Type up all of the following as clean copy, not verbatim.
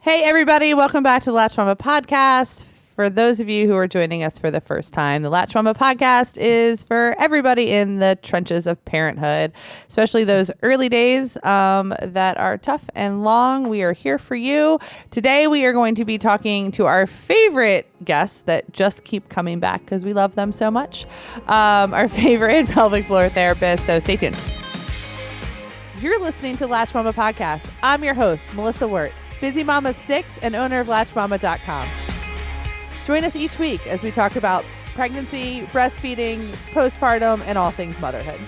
Hey, everybody. Welcome back to the Latched Mama podcast. For those of you who are joining us for the first time, the Latched Mama podcast is for everybody in the trenches of parenthood, especially those early days that are tough and long. We are here for you. Today, we are going to be talking to our favorite guests that just keep coming back because we love them so much. Our favorite pelvic floor therapist. So stay tuned. You're listening to Latched Mama podcast. I'm your host, Melissa Wirt, busy mom of 6 and owner of LatchedMama.com. Join us each week as we talk about pregnancy, breastfeeding, postpartum, and all things motherhood.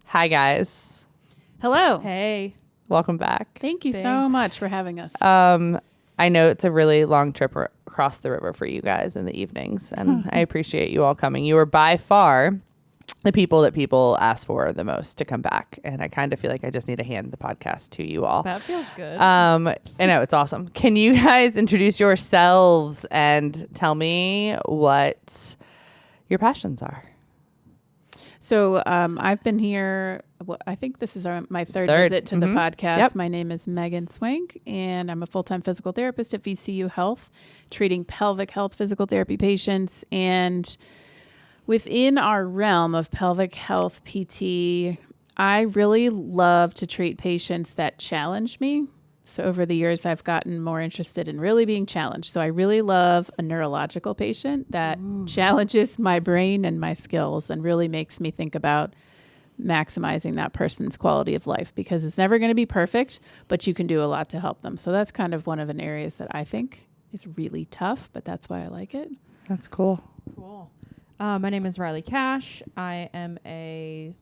Hi, guys. Hello. Hey. Welcome back. Thank you so much for having us. I know it's a really long trip across the river for you guys in the evenings, and I appreciate you all coming. You are by far the people that people ask for the most to come back. And I kind of feel like I just need to hand the podcast to you all. That feels good. I know, it's awesome. Can you guys introduce yourselves and tell me what your passions are? So I've been here, I think this is my third visit to the podcast. Yep. My name is Meghan Swenck, and I'm a full-time physical therapist at VCU Health, treating pelvic health physical therapy patients. And within our realm of pelvic health PT, I really love to treat patients that challenge me. So over the years, I've gotten more interested in really being challenged. So I really love a neurological patient that challenges my brain and my skills and really makes me think about maximizing that person's quality of life, because it's never going to be perfect, but you can do a lot to help them. So that's kind of one of the areas that I think is really tough, but that's why I like it. That's cool. Cool. My name is Reihle Kash. I am a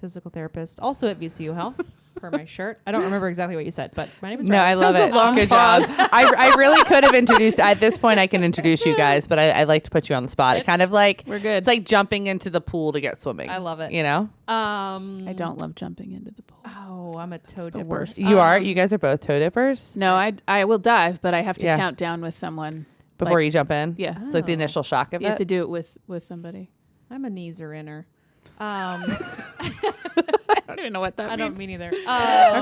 physical therapist, also at VCU Health, per my shirt. I don't remember exactly what you said, but my name is Reihle. No, I love it. Good job. I really could have introduced, at this point I can introduce you guys, but I like to put you on the spot. It kind of like, we're good. It's like jumping into the pool to get swimming. I love it. You know? I don't love jumping into the pool. Oh, I'm a toe the dipper. worst. You are? You guys are both toe dippers? No, I will dive, but I have to Yeah. count down with someone. Before you jump in? Yeah. It's like the initial shock of You have to it? do it with somebody. I'm a knees or inner. I don't even know what that I means. don't mean either.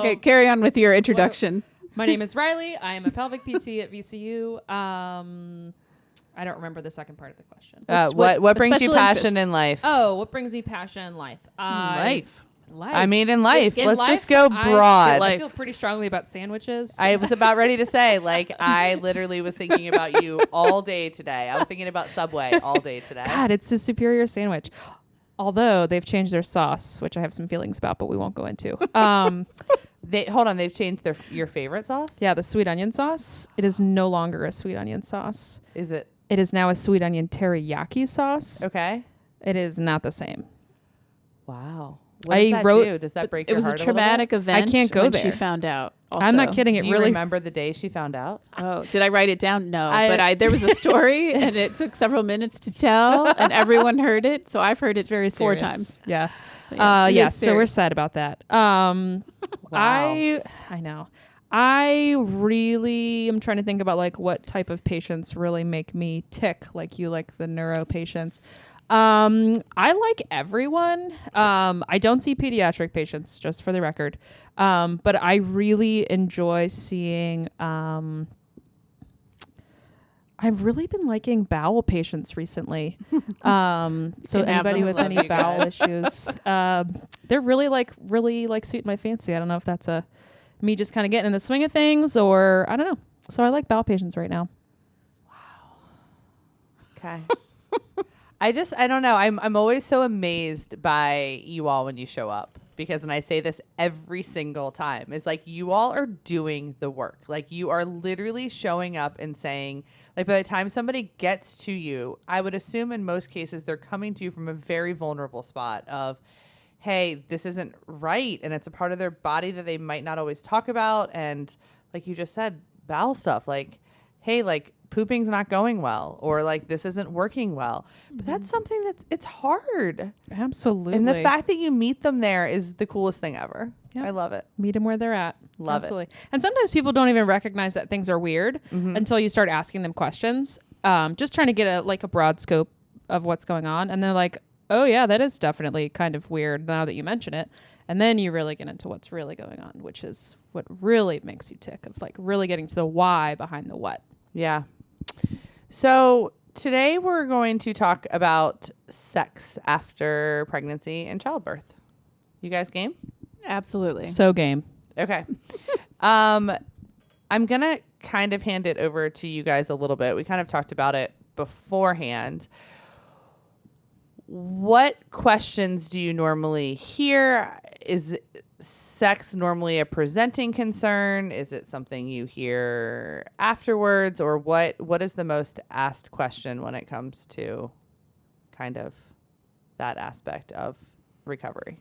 Okay, carry on with your introduction. My name is Reihle. I am a pelvic PT at VCU. I don't remember the second part of the question. What brings you special passion interest. in life? Oh, what brings me passion in life? Life. I mean, in life. In Let's life, just go broad. I feel pretty strongly about sandwiches. I was about ready to say, like, I literally was thinking about you all day today. I was thinking about Subway all day today. God, it's a superior sandwich. Although they've changed their sauce, which I have some feelings about, but we won't go into. They've changed your favorite sauce? Yeah, the sweet onion sauce. It is no longer a sweet onion sauce. Is it? It is now a sweet onion teriyaki sauce. Okay. It is not the same. Wow. What does that do? Does that break It your was heart a traumatic event. I can't go when there. she found out. Also. I'm not kidding. It Do you really. remember the day she found out? Oh, did I write it down? No, but there was a story, and it took several minutes to tell, and everyone heard it. So I've heard it It's very 4 serious. times. Yeah. It Yeah. is So we're serious. sad about that. Wow. I know. I really am trying to think about like what type of patients really make me tick, like you like the neuro patients. I like everyone. I don't see pediatric patients, just for the record. But I really enjoy seeing, I've really been liking bowel patients recently. So anybody with any bowel issues, they're really sweet in my fancy. I don't know if that's me just kind of getting in the swing of things, or I don't know. So I like bowel patients right now. Okay. I don't know. I'm always so amazed by you all when you show up, because, and I say this every single time, is like you all are doing the work. Like you are literally showing up and saying, like, by the time somebody gets to you, I would assume in most cases they're coming to you from a very vulnerable spot of, hey, this isn't right. And it's a part of their body that they might not always talk about. And like you just said, bowel stuff, like, hey, like pooping's not going well, or like this isn't working well. But that's something it's hard. Absolutely. And the fact that you meet them there is the coolest thing ever. Yep. I love it. Meet them where they're at. Love Absolutely. it. And sometimes people don't even recognize that things are weird until you start asking them questions. Just trying to get a broad scope of what's going on. And they're like, oh yeah, that is definitely kind of weird now that you mention it. And then you really get into what's really going on, which is what really makes you tick, of like really getting to the why behind the what. Yeah. So today we're going to talk about sex after pregnancy and childbirth. You guys game? Absolutely. So game. Okay. I'm going to kind of hand it over to you guys a little bit. We kind of talked about it beforehand. What questions do you normally hear? Is sex normally a presenting concern? Is it something you hear afterwards? Or what is the most asked question when it comes to kind of that aspect of recovery?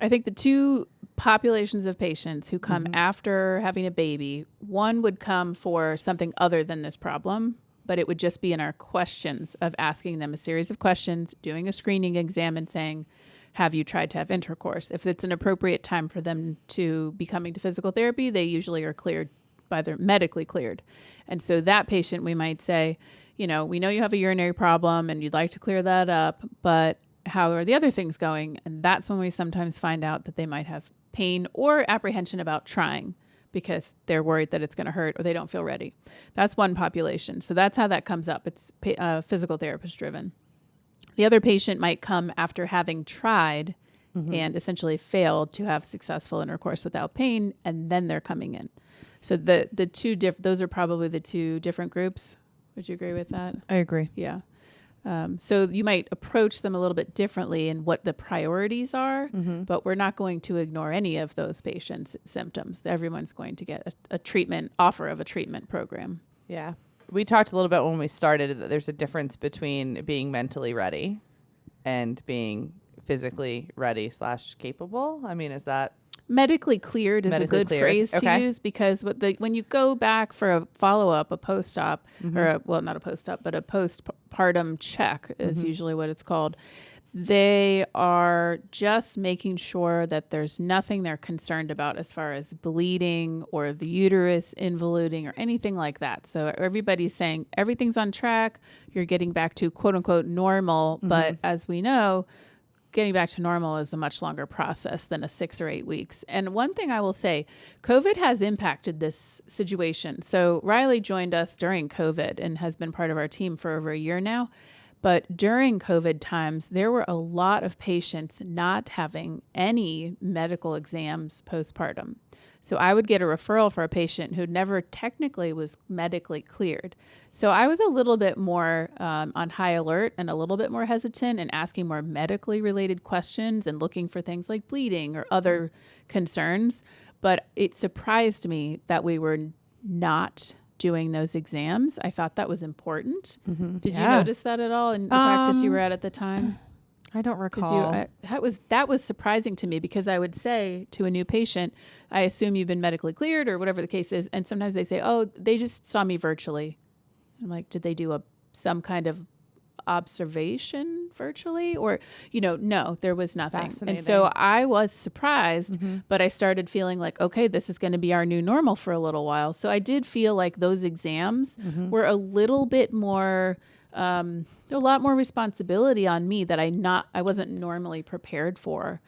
I think the two populations of patients who come after having a baby, one would come for something other than this problem, but it would just be in our questions of asking them a series of questions, doing a screening exam and saying, have you tried to have intercourse? If it's an appropriate time for them to be coming to physical therapy, they usually are cleared by their medically cleared. And so that patient, we might say, we know you have a urinary problem and you'd like to clear that up, but how are the other things going? And that's when we sometimes find out that they might have pain or apprehension about trying because they're worried that it's going to hurt or they don't feel ready. That's one population. So that's how that comes up. It's physical therapist driven. The other patient might come after having tried and essentially failed to have successful intercourse without pain, and then they're coming in. So those are probably the two different groups. Would you agree with that? I agree. Yeah. So you might approach them a little bit differently in what the priorities are, but we're not going to ignore any of those patients' symptoms. Everyone's going to get a treatment offer of a treatment program. Yeah. We talked a little bit when we started that there's a difference between being mentally ready and being physically ready / capable. I mean, is that... Medically cleared is a good phrase to use because when you go back for a follow-up, a post-op, or not a post-op, but a postpartum check is usually what it's called. They are just making sure that there's nothing they're concerned about as far as bleeding or the uterus involuting or anything like that. So everybody's saying everything's on track. You're getting back to quote unquote normal. But as we know, getting back to normal is a much longer process than a 6 or 8 weeks. And one thing I will say, COVID has impacted this situation. So Reihle joined us during COVID and has been part of our team for over a year now. But during COVID times, there were a lot of patients not having any medical exams postpartum. So I would get a referral for a patient who never technically was medically cleared. So I was a little bit more on high alert and a little bit more hesitant and asking more medically related questions and looking for things like bleeding or other concerns. But it surprised me that we were not doing those exams. I thought that was important. Did you notice that at all in the practice you were at the time? I don't recall. That was surprising to me because I would say to a new patient, I assume you've been medically cleared or whatever the case is. And sometimes they say, oh, they just saw me virtually. I'm like, did they do some kind of observation virtually? Or, no, there was nothing. And so I was surprised, but I started feeling like, okay, this is going to be our new normal for a little while. So I did feel like those exams were a little bit more... a lot more responsibility on me that I wasn't normally prepared for,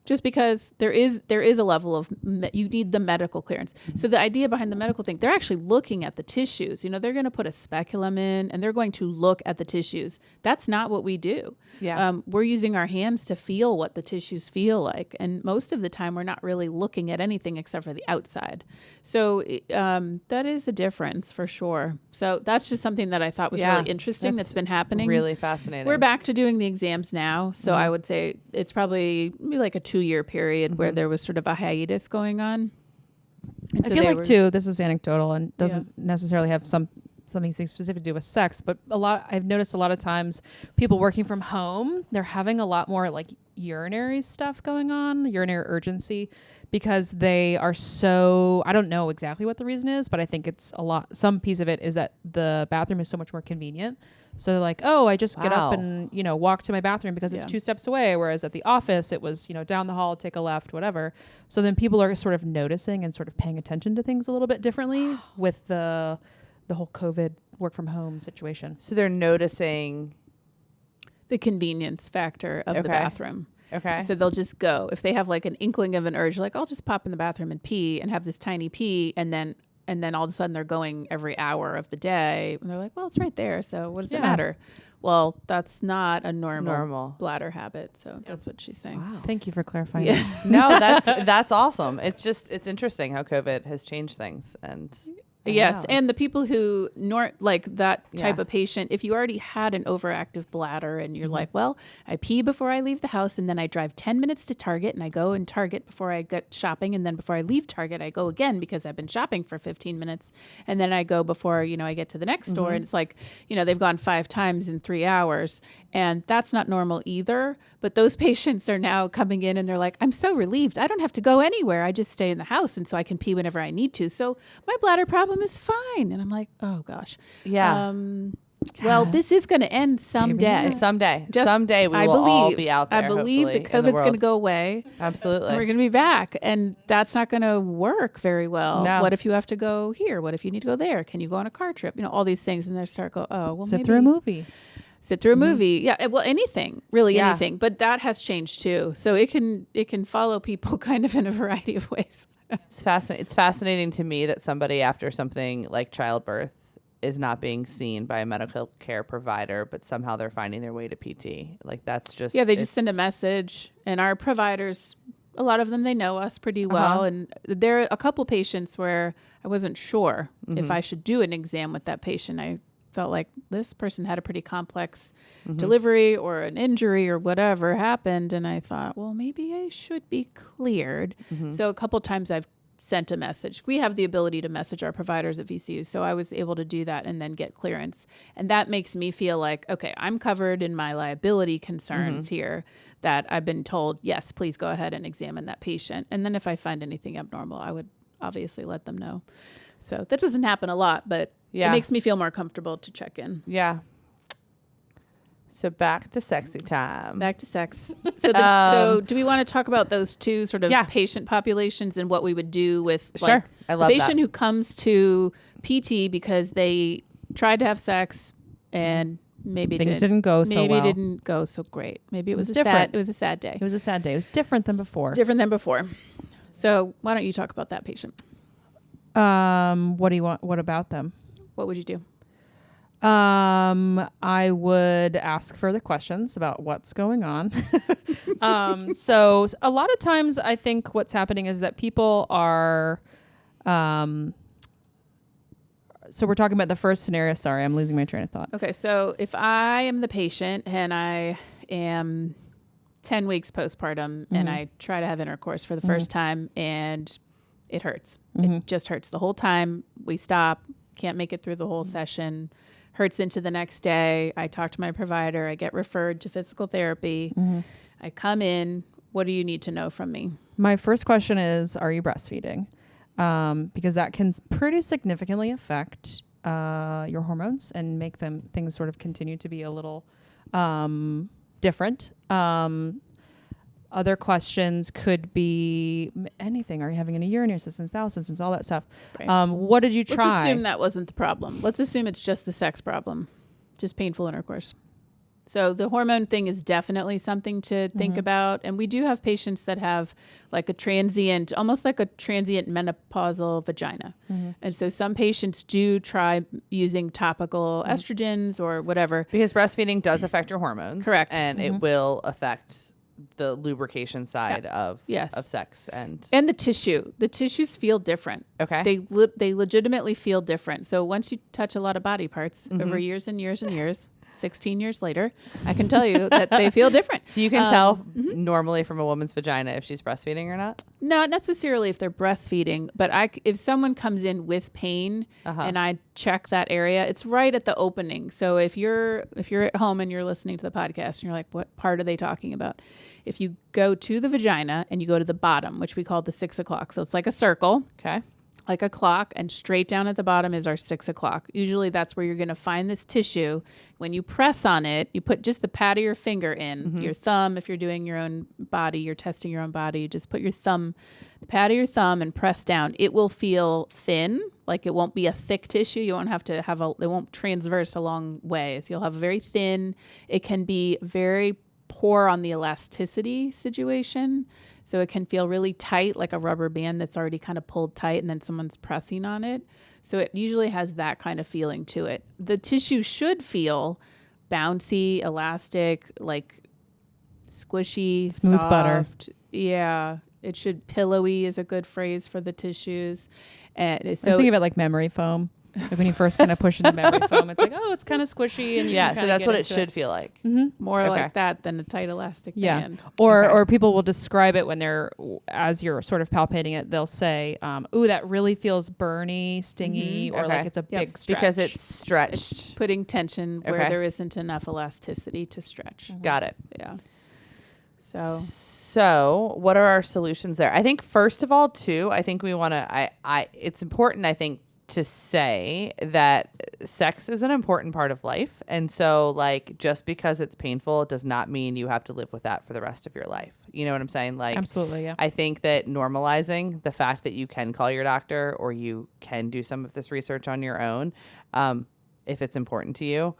just because there is a level of you need the medical clearance. So the idea behind the medical thing, they're actually looking at the tissues. They're going to put a speculum in and they're going to look at the tissues. That's not what we do. Yeah. We're using our hands to feel what the tissues feel like, and most of the time we're not really looking at anything except for the outside. So that is a difference for sure. So that's just something that I thought was really interesting. That's been happening. Really fascinating. We're back to doing the exams now. So I would say it's probably maybe like a 2-year period where there was sort of a hiatus going on. And I feel like too, this is anecdotal and doesn't necessarily have something specific to do with sex, but I've noticed a lot of times people working from home, they're having a lot more like urinary stuff going on, urinary urgency, because they are so, I don't know exactly what the reason is, but I think it's some piece of it is that the bathroom is so much more convenient. So they're like, oh, I just get up and, walk to my bathroom because it's 2 steps away. Whereas at the office, it was, down the hall, take a left, whatever. So then people are sort of noticing and sort of paying attention to things a little bit differently with the whole COVID work from home situation. So they're noticing the convenience factor of the bathroom. Okay. So they'll just go. If they have like an inkling of an urge, like I'll just pop in the bathroom and pee and have this tiny pee, and then all of a sudden they're going every hour of the day. And they're like, well, it's right there. So what does it matter? Well, that's not a normal bladder habit. So that's what she's saying. Wow. Thank you for clarifying. Yeah. No, that's awesome. It's interesting how COVID has changed things. And yes. And the people who like that type Yeah. of patient, if you already had an overactive bladder and you're like, well, I pee before I leave the house and then I drive 10 minutes to Target and I go in Target before I get shopping. And then before I leave Target, I go again because I've been shopping for 15 minutes. And then I go before, I get to the next store, and it's like, they've gone 5 times in 3 hours, and that's not normal either. But those patients are now coming in and they're like, I'm so relieved. I don't have to go anywhere. I just stay in the house. And so I can pee whenever I need to. So my bladder problem is fine. And I'm like, oh gosh. Yeah. Well, this is going to end someday. Someday we will all be out there. I believe that COVID's going to go away. Absolutely. And we're going to be back. And that's not going to work very well. No. What if you have to go here? What if you need to go there? Can you go on a car trip? All these things. And they start go, oh, well, Sit through a movie. Sit through a movie. Yeah. Well, anything, really anything. But that has changed too. So it can follow people kind of in a variety of ways. It's fascinating to me that somebody after something like childbirth is not being seen by a medical care provider, but somehow they're finding their way to PT. Like that's just... Yeah, they just send a message, and our providers, a lot of them, they know us pretty well. And there are a couple patients where I wasn't sure if I should do an exam with that patient. I felt like this person had a pretty complex delivery or an injury or whatever happened. And I thought, well, maybe I should be cleared. So a couple times I've sent a message. We have the ability to message our providers at VCU. So I was able to do that and then get clearance. And that makes me feel like, okay, I'm covered in my liability concerns here, that I've been told, yes, please go ahead and examine that patient. And then if I find anything abnormal, I would obviously let them know. So that doesn't happen a lot, but it makes me feel more comfortable to check in. Yeah. So back to sexy time. Back to sex. So do we want to talk about those two sort of patient populations and what we would do with I love the patient that. who comes to PT because they tried to have sex and maybe Things didn't go so well. Maybe didn't go so great. Maybe it was different. It was a sad day. It was a sad day. It was different than before. So why don't you talk about that patient? What do you want? What about them? What would you do? I would ask further questions about what's going on. So a lot of times I think what's happening is that people are, so we're talking about the first scenario. Sorry, I'm losing my train of thought. Okay. So if I am the patient and I am 10 weeks postpartum and I try to have intercourse for the first time and it hurts. It just hurts the whole time. We stop, can't make it through the whole session. Hurts into the next day. I talk to my provider. I get referred to physical therapy. I come in. What do you need to know from me? My first question is, are you breastfeeding? Because that can pretty significantly affect your hormones and make things sort of continue to be a little different. Other questions could be anything. Are you having any urinary systems, bowel systems, all that stuff? Right. What did you try? Let's assume that wasn't the problem. Let's assume it's just the sex problem, just painful intercourse. So the hormone thing is definitely something to think about. And we do have patients that have like almost like a transient menopausal vagina. And so some patients do try using topical estrogens or whatever. Because breastfeeding does affect your hormones. Correct. And it will affect the lubrication side of sex and the tissue. The tissues feel different. Okay. They legitimately feel different. So once you touch a lot of body parts over years and years and years, 16 years later, I can tell you that they feel different. So you can tell normally from a woman's vagina if she's breastfeeding or not? Not necessarily if they're breastfeeding, but if someone comes in with pain and I check that area, it's right at the opening. So if you're at home and you're listening to the podcast and you're like, what part are they talking about? If you go to the vagina and you go to the bottom, which we call the 6 o'clock. So it's like a circle. Okay. Like a clock, and straight down at the bottom is our 6 o'clock. Usually that's where you're going to find this tissue. When you press on it, you put just the pad of your finger in, your thumb. If you're doing your own body, you're testing your own body, you just put the pad of your thumb and press down. It will feel thin, like it won't be a thick tissue. You won't have to it won't transverse a long way. So you'll have a very thin, it can be very poor on the elasticity situation. So it can feel really tight, like a rubber band that's already kind of pulled tight and then someone's pressing on it. So it usually has that kind of feeling to it. The tissue should feel bouncy, elastic, like squishy, Smooth soft. butter. Yeah. It should, pillowy is a good phrase for the tissues. And I was so thinking of it like memory foam. Like when you first kind of push into memory foam, it's like, oh, it's kind of squishy. And you Yeah, can so kinda that's get what it into should feel like. more Okay. like that than a tight elastic band. Or people will describe it when they're, as you're sort of palpating it, they'll say, ooh, that really feels burny, stingy, or Okay. like it's a Yep. big stretch. Because it's It's stretched. putting tension where Okay. there isn't enough elasticity to stretch. Got it. Yeah. So So, what are our solutions there? I think first of all, too, I think we want to. It's important, I think, to say that sex is an important part of life, and so like just because it's painful does not mean you have to live with that for the rest of your life. You know what I'm saying? Like, Absolutely, yeah. I think that normalizing the fact that you can call your doctor or you can do some of this research on your own, if it's important to you,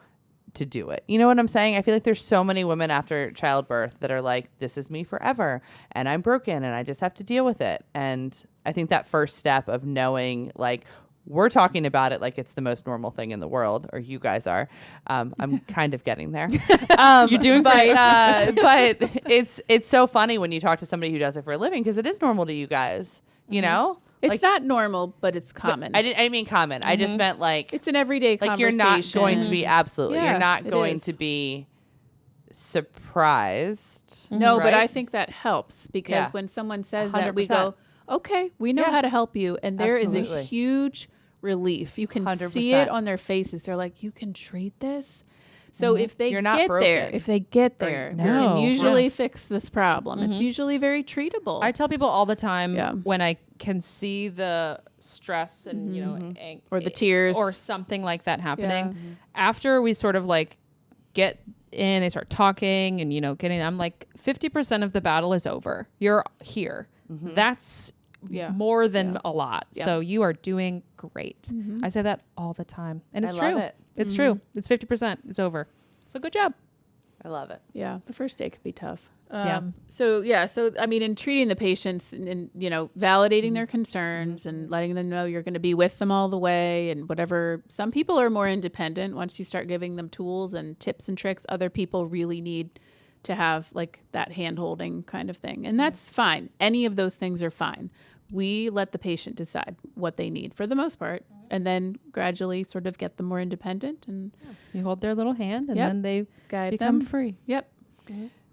to do it. You know what I'm saying? I feel like there's so many women after childbirth that are like, this is me forever and I'm broken and I just have to deal with it. And I think that first step of knowing, like, we're talking about it like it's the most normal thing in the world, or you guys are. I'm kind of getting there. You're doing great. But it's so funny when you talk to somebody who does it for a living, because it is normal to you guys, you know? it's Like, not normal, but it's but common. I didn't mean common. I just meant like It's an everyday like conversation. you're not going to be absolutely. Yeah, You're not it going is. to be surprised. No, but right? I think that helps because Yeah. when someone says that, we 100%. go, okay, we know Yeah. how to help you. And there is Absolutely. a huge relief. You can see 100%. it on their faces. They're like, you can treat this. So if they You're not get there, broken. if they get Or- there, No. you can Yeah. usually fix this problem. It's usually very treatable. I tell people all the time Yeah. when I can see the stress and, you know, Or the tears. or something like that happening. Yeah. After we sort of like get in, they start talking and, you know, I'm like, 50% of the battle is over. You're here. That's Yeah. more than a lot. Yeah. So you are doing great. I say that all the time. And it's I true. love it. It's true. It's 50%. It's over. So good job. I love it. Yeah, the first day could be tough. Yeah. So I mean, in treating the patients and you know, validating their concerns and letting them know you're going to be with them all the way and whatever. Some people are more independent once you start giving them tools and tips and tricks. Other people really need to have like that hand holding kind of thing. And that's fine. Any of those things are fine. We let the patient decide what they need for the most part, and then gradually sort of get them more independent and You hold their little hand and Yep. then they guide become them. free. Yep.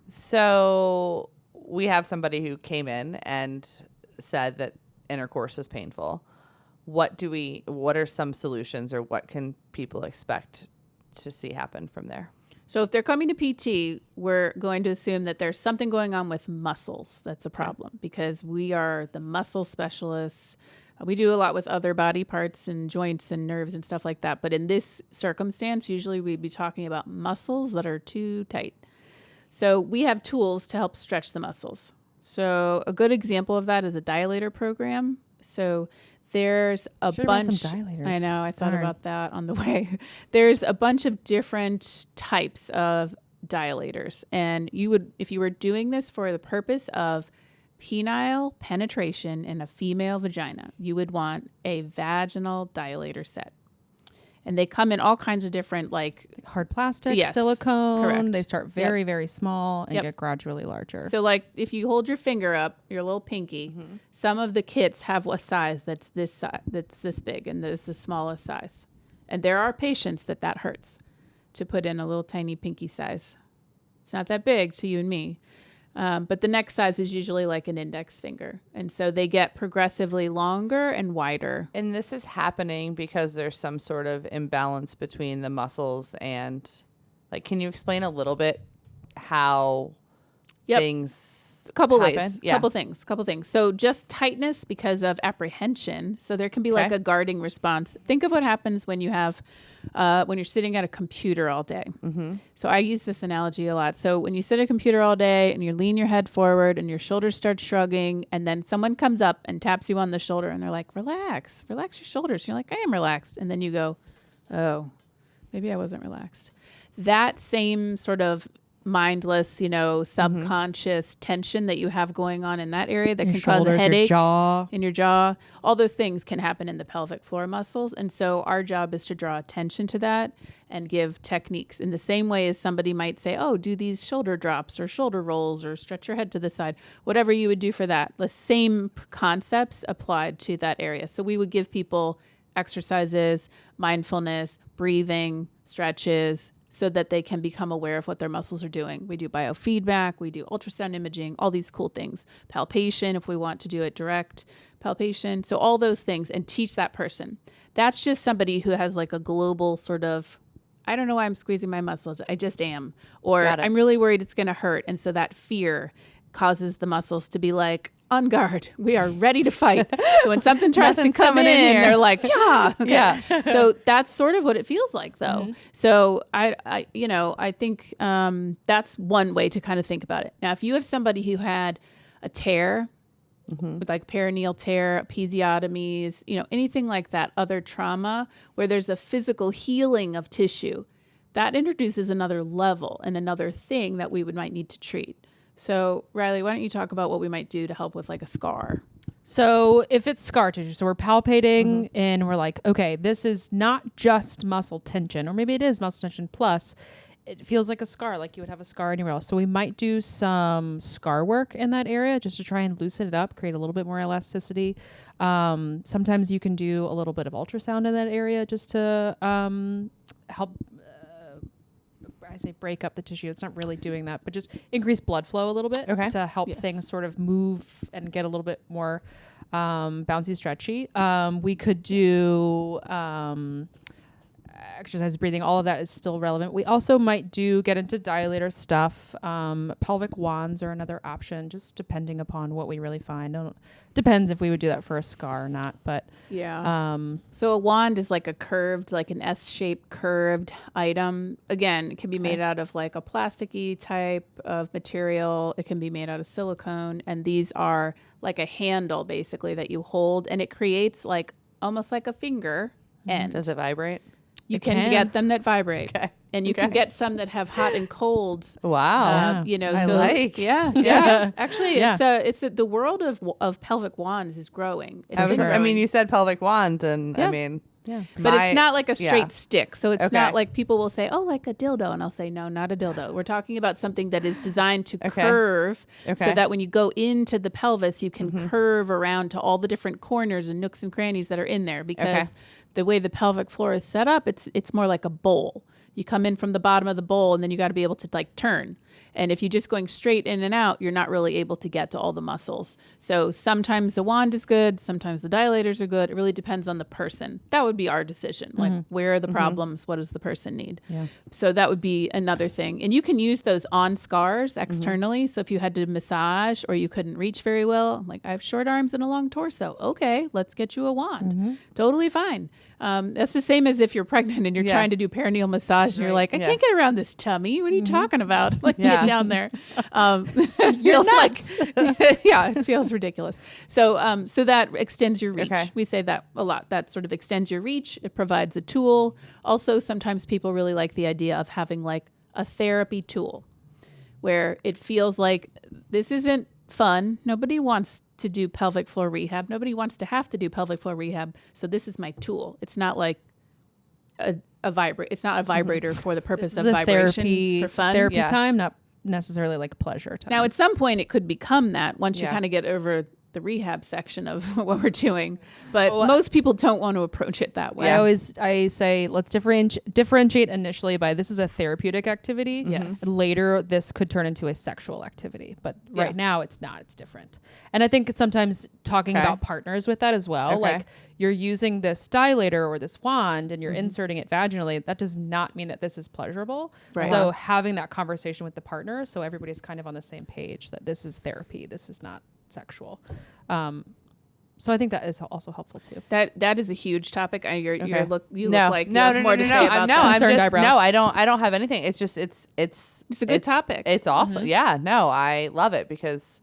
So we have somebody who came in and said that intercourse was painful. What are some solutions, or what can people expect to see happen from there? So if they're coming to PT, we're going to assume that there's something going on with muscles that's a problem, because we are the muscle specialists. We do a lot with other body parts and joints and nerves and stuff like that. But in this circumstance, usually we'd be talking about muscles that are too tight. So we have tools to help stretch the muscles. So a good example of that is a dilator program. So there's a Should've brought bunch. some dilators. I know. I thought Darn. about that on the way. There's a bunch of different types of dilators. And you would, if you were doing this for the purpose of penile penetration in a female vagina, you would want a vaginal dilator set. And they come in all kinds of different, like, Hard plastic, Yes, silicone. correct. They start very, very small and Yep. get gradually larger. so like if you hold your finger up, your little pinky, some of the kits have a size that's this big, and this is the smallest size. And there are patients that hurts to put in a little tiny pinky size. It's not that big to you and me. But the next size is usually like an index finger. And so they get progressively longer and wider. And this is happening because there's some sort of imbalance between the muscles and, like, can you explain a little bit how Yep. things Couple happen? ways, Yeah. couple things. So just tightness because of apprehension. So there can be like Okay. a guarding response. Think of what happens when you have, when you're sitting at a computer all day. Mm-hmm. So I use this analogy a lot. So when you sit at a computer all day and you lean your head forward and your shoulders start shrugging, and then someone comes up and taps you on the shoulder and they're like, relax your shoulders. And you're like, I am relaxed. And then you go, oh, maybe I wasn't relaxed. That same sort of mindless, subconscious tension that you have going on in that area that Your can cause a shoulders, headache your jaw. in your jaw. All those things can happen in the pelvic floor muscles. And so our job is to draw attention to that and give techniques in the same way as somebody might say, oh, do these shoulder drops or shoulder rolls or stretch your head to the side, whatever you would do for that. The same concepts applied to that area. So we would give people exercises, mindfulness, breathing, stretches, so that they can become aware of what their muscles are doing. We do biofeedback, we do ultrasound imaging, all these cool things. Palpation, if we want to do it direct palpation. So all those things, and teach that person. That's just somebody who has like a global sort of, I don't know why I'm squeezing my muscles, I just am. Or I'm really worried it's going to hurt. And so that fear causes the muscles to be like, on guard, we are ready to fight. So when something tries to come in they're like, yeah, okay. Yeah. So that's sort of what it feels like, though. So I think that's one way to kind of think about it. Now, if you have somebody who had a tear, with like perineal tear, episiotomies, anything like that, other trauma where there's a physical healing of tissue, that introduces another level and another thing that we might need to treat. So, Reihle, why don't you talk about what we might do to help with like a scar? So if it's scar tissue, so we're palpating and we're like, okay, this is not just muscle tension, or maybe it is muscle tension plus it feels like a scar, like you would have a scar anywhere else. So we might do some scar work in that area just to try and loosen it up, create a little bit more elasticity. Sometimes you can do a little bit of ultrasound in that area just to help I say break up the tissue. It's not really doing that, but just increase blood flow a little bit to help things sort of move and get a little bit more bouncy, stretchy. We could do exercise, breathing. All of that is still relevant. We also might get into dilator stuff. Pelvic wands are another option, just depending upon what we really find. Depends if we would do that for a scar or not, but so a wand is like like an S-shaped curved item. Again, it can be made out of like a plasticky type of material. It can be made out of silicone, and these are like a handle basically that you hold, and it creates like almost like a finger end. Does it vibrate? You can get them that vibrate, and you can get some that have hot and cold. Wow, Actually, it's the world of pelvic wands is growing. I mean, you said pelvic wand, and I mean, but it's not like a straight stick. So it's not like people will say, oh, like a dildo, and I'll say, no, not a dildo. We're talking about something that is designed to curve, so that when you go into the pelvis, you can curve around to all the different corners and nooks and crannies that are in there, because the way the pelvic floor is set up, it's more like a bowl. You come in from the bottom of the bowl, and then you got to be able to like turn. And if you're just going straight in and out, you're not really able to get to all the muscles. So sometimes the wand is good. Sometimes the dilators are good. It really depends on the person. That would be our decision. Like, where are the problems? What does the person need? Yeah. So that would be another thing. And you can use those on scars externally. So if you had to massage or you couldn't reach very well, like, I have short arms and a long torso. Okay, let's get you a wand. Totally fine. That's the same as if you're pregnant and you're trying to do perineal massage and you're like, I can't get around this tummy. What are you talking about? Like, get down there. Feels like, it feels ridiculous. So, so that extends your reach. We say that a lot. That sort of extends your reach. It provides a tool. Also, sometimes people really like the idea of having like a therapy tool where it feels like this isn't fun. Nobody wants to do pelvic floor rehab. Nobody wants to have to do pelvic floor rehab. So this is my tool. It's not like a vibrator. It's not a vibrator for the purpose of vibration for fun. Therapy time, not necessarily like pleasure time. Now, at some point, it could become that once you kind of get over the rehab section of what we're doing. But most people don't want to approach it that way. I say let's differentiate initially by this is a therapeutic activity. Yes. And later, this could turn into a sexual activity. But right now, it's not. It's different. And I think it's sometimes talking about partners with that as well. Like, you're using this dilator or this wand and you're inserting it vaginally. That does not mean that this is pleasurable. Right. So having that conversation with the partner, so everybody's kind of on the same page that this is therapy. This is not sexual. So I think that is also helpful too. That is a huge topic. You look like you have more to say about that. I don't have anything. It's just it's a good topic. It's awesome. Yeah, no, I love it because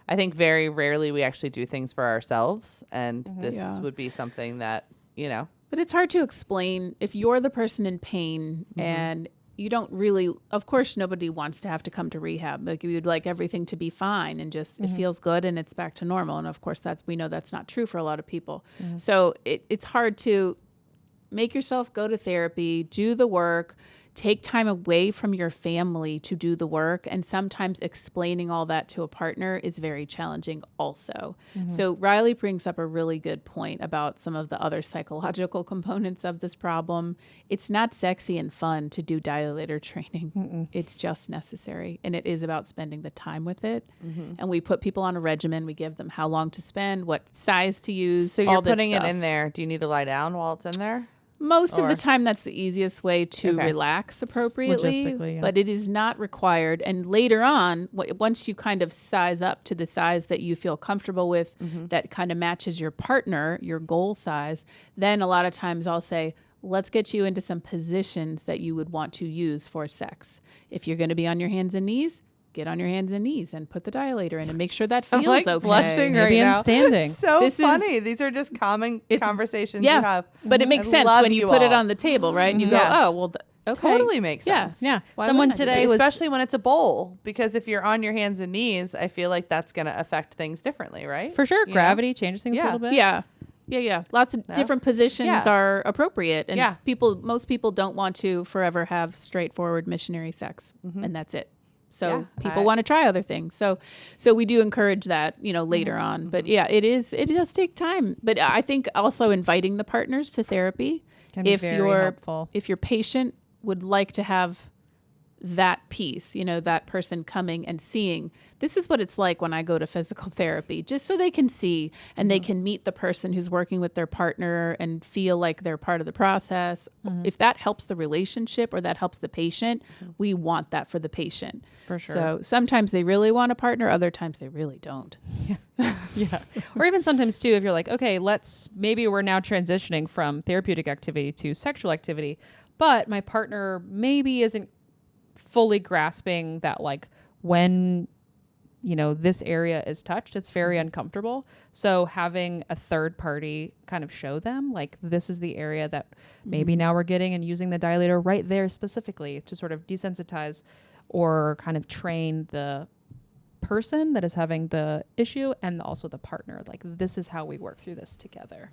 I think very rarely we actually do things for ourselves, and this would be something that, But it's hard to explain if you're the person in pain and you don't really, of course, nobody wants to have to come to rehab. Like you'd like everything to be fine and just it feels good and it's back to normal. And of course, we know that's not true for a lot of people. So it's hard to make yourself go to therapy, do the work, take time away from your family to do the work. And sometimes explaining all that to a partner is very challenging also. So Reihle brings up a really good point about some of the other psychological components of this problem. It's not sexy and fun to do dilator training. It's just necessary. And it is about spending the time with it. And we put people on a regimen. We give them how long to spend, what size to use. So you're putting it in there. Do you need to lie down while it's in there? Most of the time, that's the easiest way to relax appropriately, Logistically, yeah. but it is not required. And later on, once you kind of size up to the size that you feel comfortable with, that kind of matches your partner, your goal size, then a lot of times I'll say, let's get you into some positions that you would want to use for sex. If you're going to be on your hands and knees, get on your hands and knees and put the dilator in and make sure that feels okay. Blushing Maybe right in now. standing. So This funny. These are just common conversations you have. But it makes sense when you put it on the table, right? And you go, oh, well, okay. Totally makes sense. Yeah. Why Someone wouldn't I do today that? was Especially when it's a bowl, because if you're on your hands and knees, I feel like that's going to affect things differently, right? for sure. You Gravity changes things a little bit. Yeah. Lots of different positions are appropriate. And most people don't want to forever have straightforward missionary sex. And that's it. So people want to try other things. So we do encourage that, later on. But it does take time. But I think also inviting the partners to therapy, Can be very helpful. if your patient would like to have that piece, that person coming and seeing, this is what it's like when I go to physical therapy, just so they can see and they can meet the person who's working with their partner and feel like they're part of the process. If that helps the relationship or that helps the patient, we want that for the patient. For sure. So sometimes they really want a partner, other times they really don't. Yeah. Or even sometimes too, if you're like, okay, maybe we're now transitioning from therapeutic activity to sexual activity, but my partner maybe isn't fully grasping that, like, when this area is touched, it's very uncomfortable. So having a third party kind of show them, like, this is the area that maybe now we're getting and using the dilator right there specifically to sort of desensitize or kind of train the person that is having the issue and also the partner. Like, this is how we work through this together.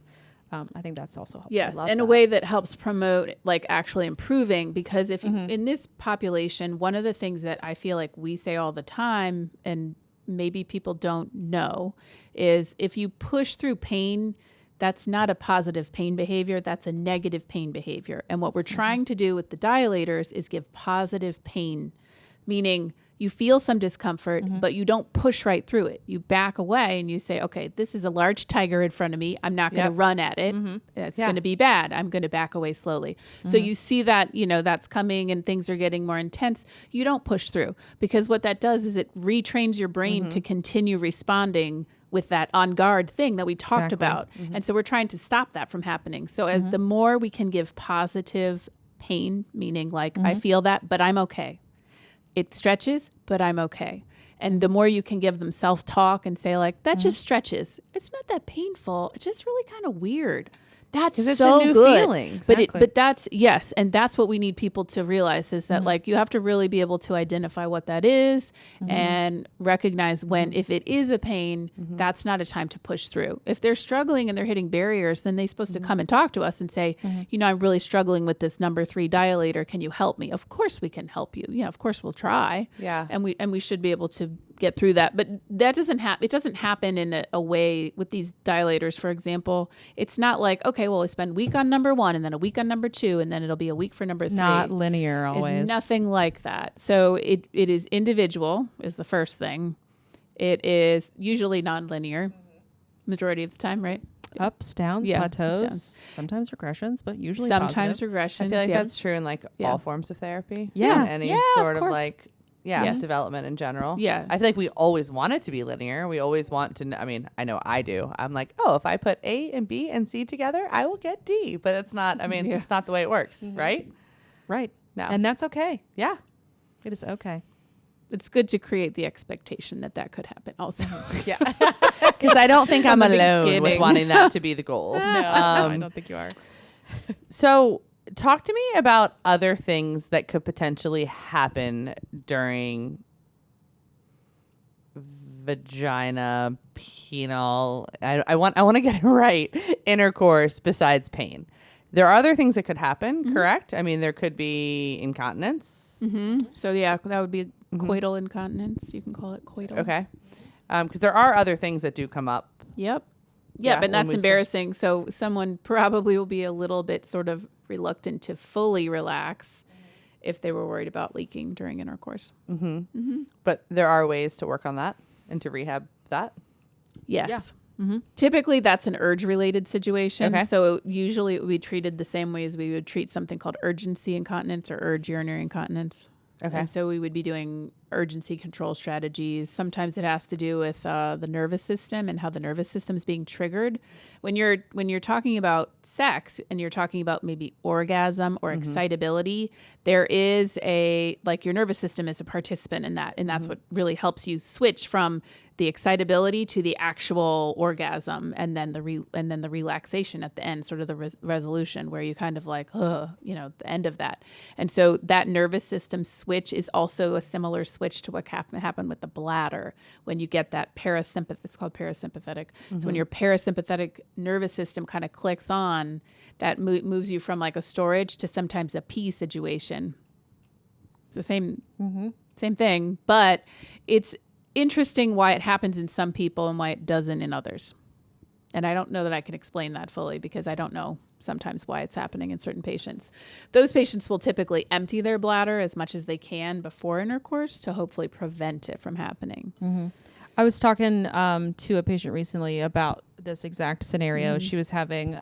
I think that's also helpful. Yes, in a way that helps promote, like, actually improving, because if in this population, one of the things that I feel like we say all the time, and maybe people don't know, is if you push through pain, that's not a positive pain behavior, that's a negative pain behavior. And what we're trying to do with the dilators is give positive pain, meaning you feel some discomfort, but you don't push right through it. You back away and you say, okay, this is a large tiger in front of me. I'm not going to run at it. It's going to be bad. I'm going to back away slowly. So you see that, that's coming and things are getting more intense. You don't push through, because what that does is it retrains your brain to continue responding with that on guard thing that we talked about. And so we're trying to stop that from happening. So as the more we can give positive pain, meaning like, I feel that, but I'm okay. It stretches, but I'm okay. And the more you can give them self-talk and say, like, that just stretches. It's not that painful. It's just really kind of weird. That's it's so a new good. feeling. But that's, yes. And that's what we need people to realize is that, like, you have to really be able to identify what that is and recognize when, if it is a pain, that's not a time to push through. If they're struggling and they're hitting barriers, then they're supposed to come and talk to us and say, I'm really struggling with this number 3 dilator. Can you help me? Of course we can help you. Yeah, of course we'll try. Yeah. And we should be able to get through that. But that doesn't happen. It doesn't happen in a way with these dilators, for example. It's not like, okay, well, we spend a week on number 1 and then a week on number 2 and then it'll be a week for number 3. Not linear always. It's nothing like that. So it is individual is the first thing. It is usually non-linear majority of the time, right? Ups, downs, plateaus, sometimes regressions, but usually sometimes positive. regressions. I feel like that's true in like all forms of therapy. Yeah. Any sort of like development in general. Yeah. I feel like we always want it to be linear. We always want to, I know I do. I'm like, oh, if I put A and B and C together, I will get D. But it's not, it's not the way it works, right? Right. No. And that's okay. Yeah. It is okay. It's good to create the expectation that could happen also. Yeah. Because I don't think I'm alone with beginning. wanting that to be the goal. No, I don't think you are. So talk to me about other things that could potentially happen during vagina, penile. I want to get it right. Intercourse besides pain. There are other things that could happen, correct? I mean, there could be incontinence. So yeah, that would be coital incontinence. You can call it coital. Okay. Because there are other things that do come up. Yep. Yeah, Yeah, but when that's we embarrassing. So someone probably will be a little bit sort of reluctant to fully relax if they were worried about leaking during intercourse. But there are ways to work on that and to rehab that. Yes. Typically, that's an urge-related situation. Okay. So usually it would be treated the same way as we would treat something called urgency incontinence or urge urinary incontinence. Okay. And so we would be doing urgency control strategies. Sometimes it has to do with the nervous system and how the nervous system is being triggered. When you're talking about sex and you're talking about maybe orgasm or excitability, there is your nervous system is a participant in that, and that's what really helps you switch from the excitability to the actual orgasm, and then the relaxation at the end, sort of the resolution where you kind of like, the end of that. And so that nervous system switch is also a similar switch to what happened with the bladder when you get that parasympathetic. It's called parasympathetic. So when your parasympathetic nervous system kind of clicks on, that moves you from like a storage to sometimes a pee situation. It's the same thing, but it's interesting why it happens in some people and why it doesn't in others. And I don't know that I can explain that fully because I don't know sometimes why it's happening in certain patients. Those patients will typically empty their bladder as much as they can before intercourse to hopefully prevent it from happening. I was talking to a patient recently about this exact scenario. She was having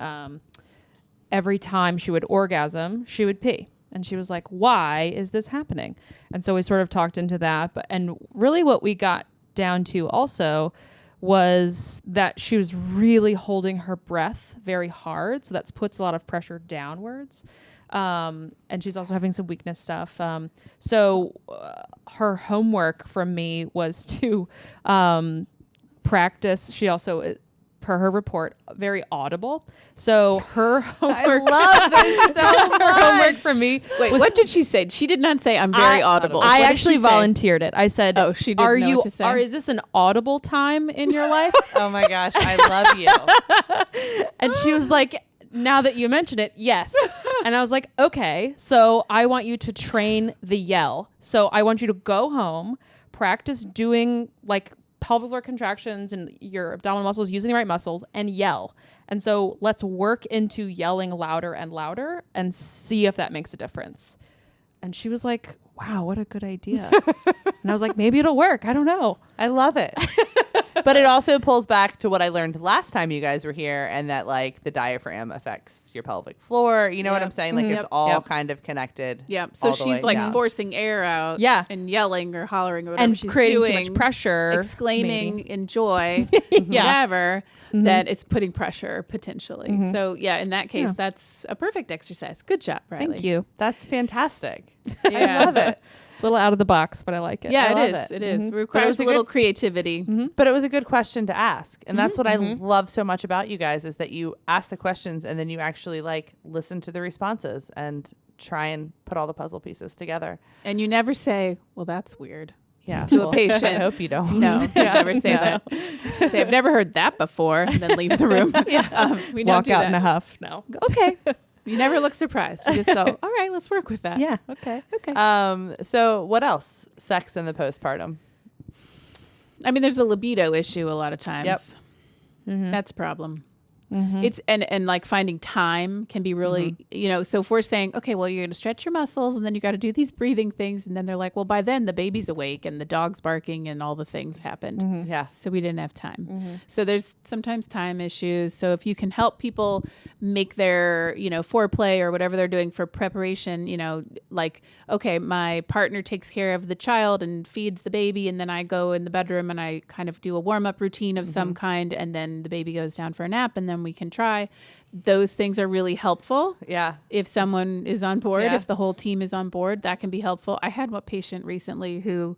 every time she would orgasm, she would pee. And she was like, why is this happening? And so we sort of talked into that. And really what we got down to also was that she was really holding her breath very hard. So that puts a lot of pressure downwards. And she's also having some weakness stuff. So her homework from me was to practice. She also, per her report, very audible. So her homework, I love this so much. her homework for me. Wait, what did she say? She did not say I'm very audible. I What did actually she say? volunteered it. I said, Oh, she didn't know what to say. Is this an audible time in your life? Oh my gosh, I love you. And she was like, now that you mention it, yes. And I was like, okay, so I want you to train the yell. So I want you to go home, practice doing like pelvic floor contractions and your abdominal muscles, using the right muscles, and yell. And so let's work into yelling louder and louder and see if that makes a difference. And she was like, wow, what a good idea. And I was like, maybe it'll work. I don't know. I love it. But it also pulls back to what I learned last time you guys were here, and that like the diaphragm affects your pelvic floor. You know what I'm saying? Like it's all kind of connected. Yeah. So she's like forcing air out. Yeah. And yelling or hollering or whatever And she's creating doing. too much pressure. Exclaiming in joy, Yeah. whatever, that it's putting pressure potentially. So yeah, in that case, that's a perfect exercise. Good job, Reihle. Thank you. That's fantastic. Yeah. I love it. A little out of the box, but I like it. Yeah, I it love is. it. It is. It But it requires was a a little good- creativity. But it was a good question to ask. And that's what I love so much about you guys, is that you ask the questions and then you actually like listen to the responses and try and put all the puzzle pieces together. And you never say, well, that's weird. Yeah. To a patient. I hope you don't. No, you never say that. Say, I've never heard that before, and then leave the room. We don't Walk do out that. in a huff. No. Okay. You never look surprised. You just go, all right, let's work with that. Yeah. Okay. Okay. So what else? Sex in the postpartum. I mean, there's a libido issue a lot of times. Yep. That's a problem. It's and like finding time can be really, so if we're saying, okay, well, you're going to stretch your muscles and then you got to do these breathing things. And then they're like, well, by then the baby's awake and the dog's barking and all the things happened. Yeah. So we didn't have time. So there's sometimes time issues. So if you can help people make their, foreplay or whatever they're doing for preparation, like, okay, my partner takes care of the child and feeds the baby. And then I go in the bedroom and I kind of do a warm up routine of some kind. And then the baby goes down for a nap and then we can try. Those things are really helpful. Yeah. If someone is on board, Yeah. if the whole team is on board, that can be helpful. I had one patient recently who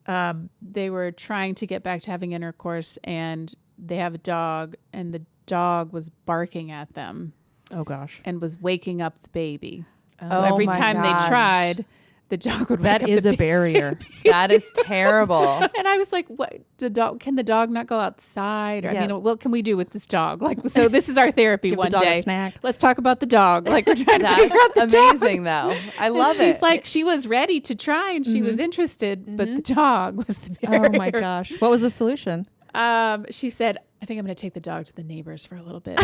they were trying to get back to having intercourse and they have a dog and the dog was barking at them. Oh gosh. and was waking up the baby. Oh. So every my time gosh. they tried, the dog would wake That up is the a barrier. That is terrible. And I was like, "What? The dog? Can the dog not go outside? Or, Yeah. I mean, what can we do with this dog? Like, so this is our therapy Give one the dog day. a snack. Let's talk about the dog. Like, we're trying to figure out That's the amazing, dog. though. I And love she's it. like, she was ready to try and she was interested, but the dog was the barrier. Oh my gosh. What was the solution? She said, I think I'm going to take the dog to the neighbors for a little bit.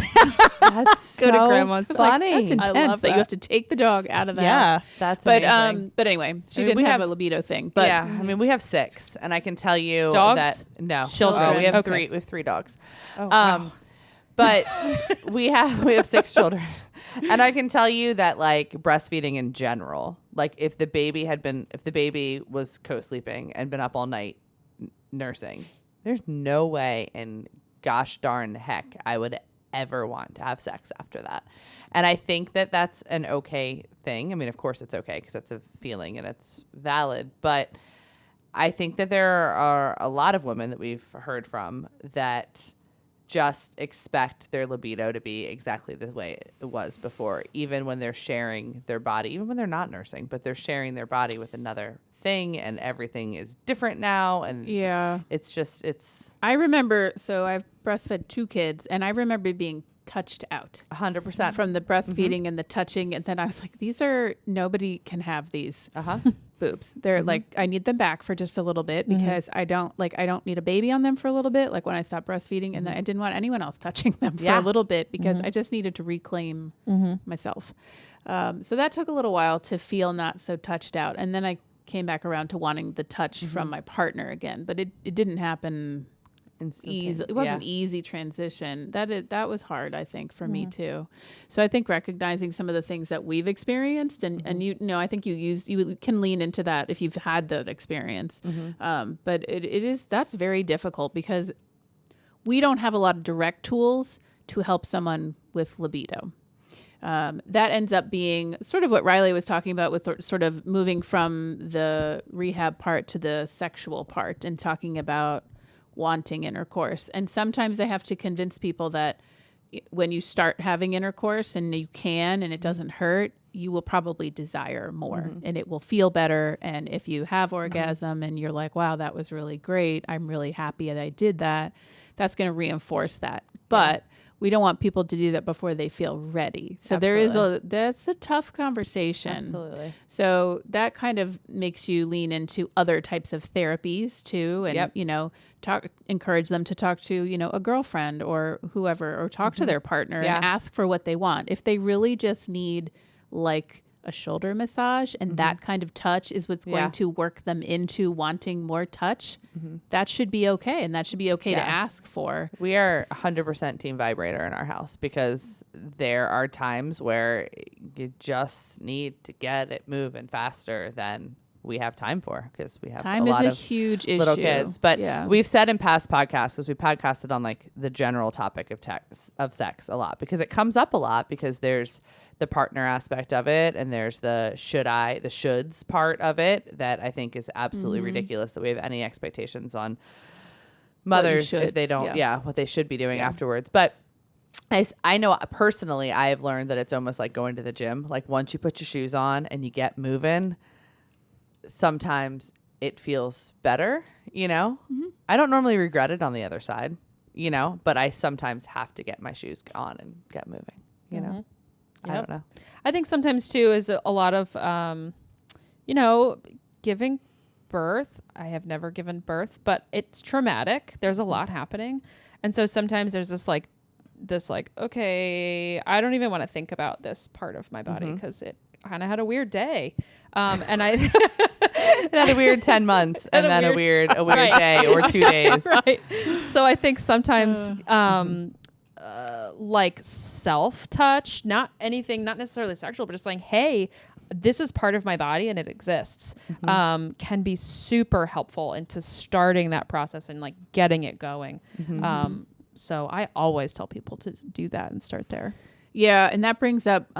That's Go to so grandma's. It's Like, funny. that's intense love that you that. have to take the dog out of the Yeah. house. That's But amazing. but anyway, she I mean, didn't we have have- a libido thing. But yeah, I mean, we have 6, and I can tell you Dogs? that no Children. we have Okay. 3. We have 3 dogs. Oh, wow. But we have 6 children, and I can tell you that like breastfeeding in general, like if the baby was co-sleeping and been up all night nursing, there's no way in gosh darn heck I would ever want to have sex after that. And I think that that's an okay thing. I mean, of course it's okay because it's a feeling and it's valid. But I think that there are a lot of women that we've heard from that just expect their libido to be exactly the way it was before, even when they're sharing their body, even when they're not nursing, but they're sharing their body with another thing and everything is different now. And yeah, it's I remember, so I've breastfed 2 kids and I remember being touched out 100%. from the breastfeeding and the touching. And then I was like, nobody can have these boobs. They're like, I need them back for just a little bit because I don't need a baby on them for a little bit. Like when I stopped breastfeeding and then I didn't want anyone else touching them for a little bit because I just needed to reclaim myself. So that took a little while to feel not so touched out. And then I came back around to wanting the touch from my partner again, but it didn't happen easy. It wasn't easy transition. That was hard, I think, for me too. So I think recognizing some of the things that we've experienced and I think you can lean into that if you've had that experience. But that's very difficult because we don't have a lot of direct tools to help someone with libido. That ends up being sort of what Reihle was talking about with sort of moving from the rehab part to the sexual part and talking about wanting intercourse. And sometimes I have to convince people that when you start having intercourse and you can and it doesn't hurt, you will probably desire more and it will feel better. And if you have orgasm and you're like, wow, that was really great, I'm really happy that I did that, that's going to reinforce that. But we don't want people to do that before they feel ready. So that's a tough conversation. Absolutely. So that kind of makes you lean into other types of therapies too. And, encourage them to talk to, a girlfriend or whoever, or talk to their partner and ask for what they want. If they really just need like a shoulder massage and that kind of touch is what's going to work them into wanting more touch, that should be okay. And that should be okay to ask for. We are 100% team vibrator in our house because there are times where you just need to get it moving faster than we have time for because we have Time a lot is a of huge issue. little kids. But we've said in past podcasts, because we podcasted on like the general topic of sex a lot because it comes up a lot because there's the partner aspect of it and there's the shoulds part of it that I think is absolutely ridiculous that we have any expectations on mothers if they don't what they should be doing afterwards. But I know personally I have learned that it's almost like going to the gym. Like once you put your shoes on and you get moving, sometimes it feels better, I don't normally regret it on the other side, but I sometimes have to get my shoes on and get moving, I don't know. I think sometimes too is a lot of, giving birth. I have never given birth, but it's traumatic. There's a lot happening. And so sometimes there's this, okay, I don't even want to think about this part of my body because it kind of had a weird day. And I it had a weird 10 months and then a weird day or 2 days. Right. So I think sometimes, like self-touch, not necessarily sexual, but just like, hey, this is part of my body and it exists, can be super helpful into starting that process and like getting it going. So I always tell people to do that and start there. Yeah. And that brings up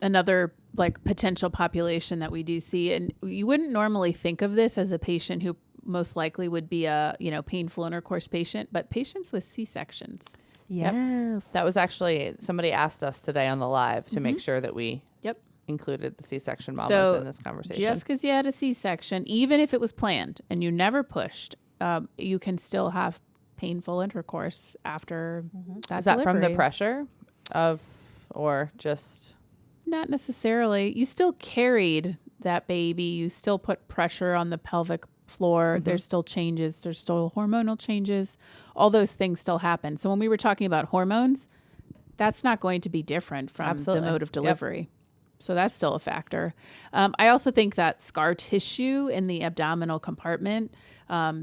another like potential population that we do see. And you wouldn't normally think of this as a patient who most likely would be a, painful intercourse patient, but patients with C-sections. Yes. That was actually, somebody asked us today on the live to make sure that we Yep. included the C-section mamas So in this conversation. just because you had a C-section, even if it was planned and you never pushed, you can still have painful intercourse after that Is that from the delivery. pressure of, or just... Not necessarily. You still carried that baby. You still put pressure on the pelvic floor. There's still changes. There's still hormonal changes. All those things still happen. So when we were talking about hormones, that's not going to be different from Absolutely. the mode of delivery. So that's still a factor. I also think that scar tissue in the abdominal compartment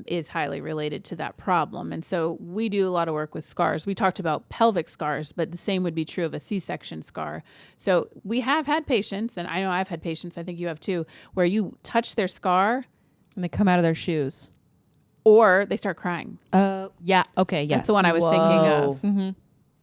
is highly related to that problem. And so we do a lot of work with scars. We talked about pelvic scars, but the same would be true of a C-section scar. So we have had patients, and I know I've had patients, I think you have too, where you touch their scar And they come out of their shoes. or they start crying. Yeah. Okay. Yes. That's the one I was thinking of. Mm-hmm.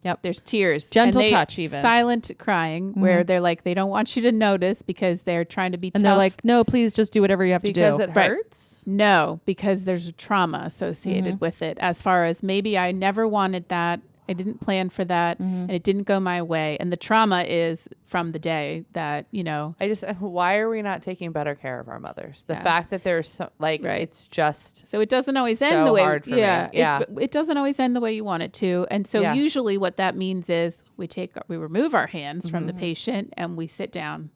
Yep. There's tears. Gentle and touch even. Silent crying where they're like, they don't want you to notice because they're trying to be And tough. they're like, no, please just do whatever you have Because to do. it hurts? No, because there's a trauma associated with it. As far as maybe I never wanted that. I didn't plan for that and it didn't go my way. And the trauma is from the day that, Why are we not taking better care of our mothers? The Yeah. fact that there's so, it's just... so it doesn't always So end the way. hard for me. Yeah. It doesn't always end the way you want it to. And so usually what that means is we remove our hands from the patient and we sit down,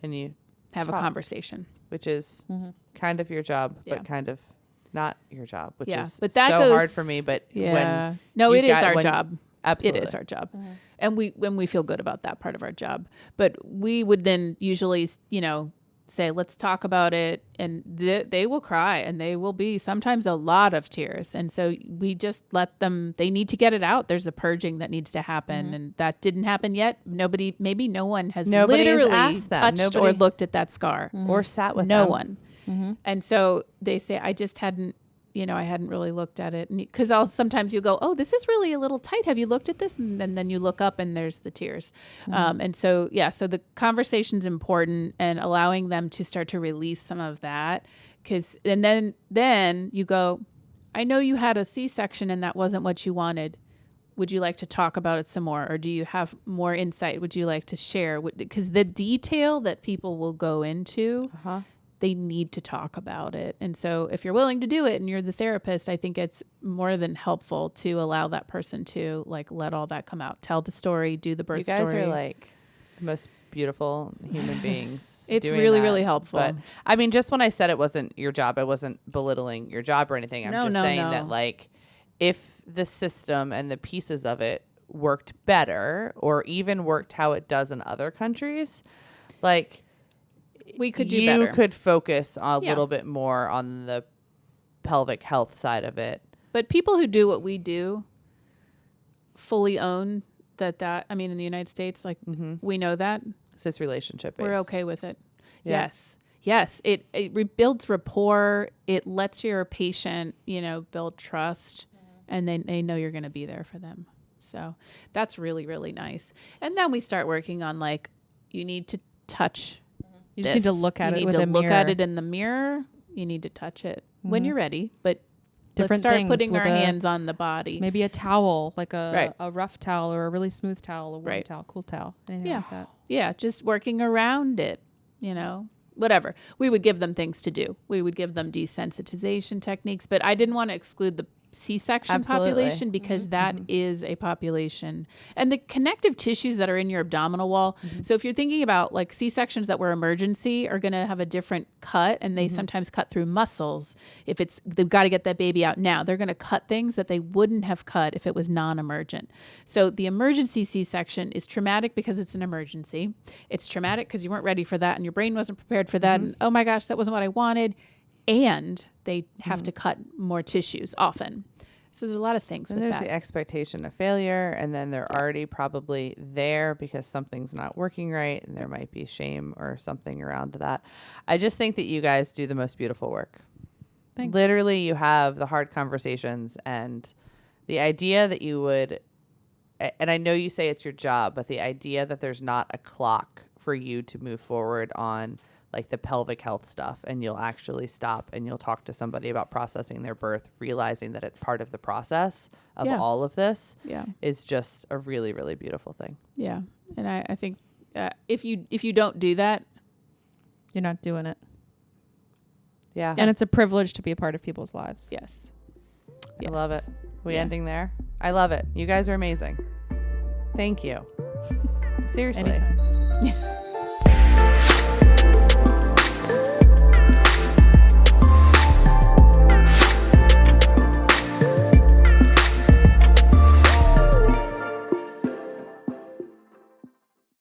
And you have a talk, conversation. which is kind of your job, Yeah. but kind of not your job, which is but that so goes, hard for me. But yeah. when It is our job. Absolutely. It is our job. And we feel good about that part of our job. But we would then usually, say, let's talk about it. And they will cry and they will be sometimes a lot of tears. And so we just let them, they need to get it out. There's a purging that needs to happen. And that didn't happen yet. Maybe no one has Nobody has literally asked them. touched or looked at that scar. Or sat with No them. one. And so they say, I just hadn't, I hadn't really looked at it. Because sometimes you go, oh, this is really a little tight. Have you looked at this? And then you look up and there's the tears. And so, so the conversation's important and allowing them to start to release some of that. And then you go, I know you had a C-section and that wasn't what you wanted. Would you like to talk about it some more? Or do you have more insight? Would you like to share? Because the detail that people will go into, they need to talk about it. And so if you're willing to do it and you're the therapist, I think it's more than helpful to allow that person to let all that come out, tell the story, do the birth story. You guys are like the most beautiful human beings. It's doing really, that. really helpful. But I mean, just when I said it wasn't your job, I wasn't belittling your job or anything. I'm just saying that if the system and the pieces of it worked better or even worked how it does in other countries, we could do better. You could focus a little bit more on the pelvic health side of it. But people who do what we do fully own that, I mean, in the United States, we know that. So it's relationship based. We're okay with it. Yeah. Yes. It rebuilds rapport. It lets your patient, build trust and they know you're going to be there for them. So that's really, really nice. And then we start working on you need to touch. You just need to look at it with a mirror. You need to look at it in the mirror. You need to touch it when you're ready. But Different let's start things putting with our hands on the body. Maybe a towel, like a rough towel or a really smooth towel, a warm towel, cool towel, anything like that. Yeah, just working around it, whatever. We would give them things to do. We would give them desensitization techniques. But I didn't want to exclude the C-section population because that is a population. And the connective tissues that are in your abdominal wall. So if you're thinking about C-sections that were emergency are going to have a different cut and they sometimes cut through muscles. If they've got to get that baby out now, they're going to cut things that they wouldn't have cut if it was non-emergent. So the emergency C-section is traumatic because it's an emergency. It's traumatic because you weren't ready for that and your brain wasn't prepared for that. And oh my gosh, that wasn't what I wanted. And they have to cut more tissues often. So there's a lot of things and with there's that. the expectation of failure, and then they're already probably there because something's not working right, and there might be shame or something around that. I just think that you guys do the most beautiful work. Thanks. Literally, you have the hard conversations, and the idea that you would, and I know you say it's your job, but the idea that there's not a clock for you to move forward on like the pelvic health stuff, and you'll actually stop and you'll talk to somebody about processing their birth, realizing that it's part of the process of all of this is just a really, really beautiful thing. Yeah. And I think if you don't do that, you're not doing it. Yeah. And it's a privilege to be a part of people's lives. Yes. I love it. We ending there? I love it. You guys are amazing. Thank you. Seriously. Anytime.